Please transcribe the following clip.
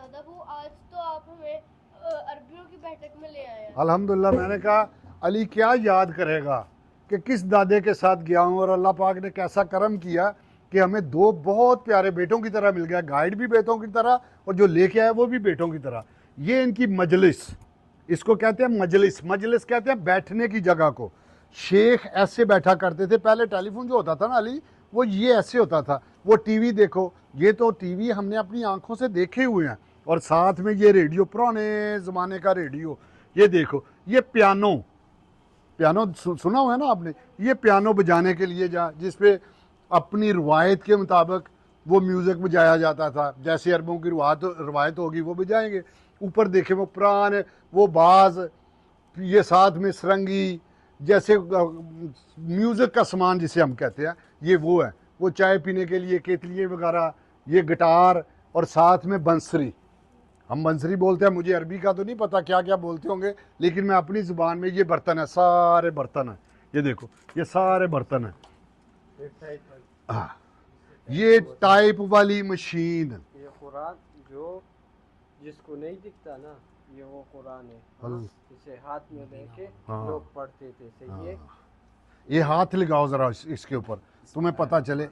दादा वो आज तो आप हमें अरबियों की बैठक में ले आए हैं। अल्हम्दुलिल्लाह। मैंने कहा अली क्या याद करेगा कि किस दादे के साथ गया हूँ, और अल्लाह पाक ने कैसा करम किया कि हमें दो बहुत प्यारे बेटों की तरह मिल गया, गाइड भी बेटों की तरह और जो लेके आए वो भी बेटों की तरह। ये इनकी मजलिस, इसको कहते हैं मजलिस। मजलिस कहते हैं बैठने की जगह को। शेख ऐसे बैठा करते थे। पहले टेलीफोन जो होता था ना अली, वो ये ऐसे होता था। वो टीवी देखो, ये तो टीवी हमने अपनी आंखों से देखे हुए हैं, और साथ में ये रेडियो, पुराने ज़माने का रेडियो। ये देखो, ये पियानो, पियानो सुना हुआ है ना आपने। ये पियानो बजाने के लिए जिसपे अपनी रवायत के मुताबिक वो म्यूज़िक बजाया जाता था, जैसे अरबों की रवायत होगी वो बजाएंगे। ऊपर देखे वो पुराने वो बाज, ये साथ में सरंगी, जैसे म्यूज़िक का सामान जिसे हम कहते हैं, ये वो है। वो चाय पीने के लिए केतलियाँ वगैरह, ये गिटार, और साथ में बंसरी। हम बंसरी बोलते हैं, मुझे अरबी का तो नहीं पता क्या क्या बोलते होंगे, लेकिन मैं अपनी ज़ुबान में, ये बर्तन है, सारे बर्तन हैं। ये देखो, ये सारे बर्तन हैं। हाँ, ये टाइप वाली मशीन। ये कुरान जो जिसको नहीं दिखता ना, ये वो कुरान है। हाँ। इसे हाथ में लेके हाँ। लोग पढ़ते थे। सही है। ये हाथ लगाओ ज़रा इसके ऊपर, तुम्हें पता चले।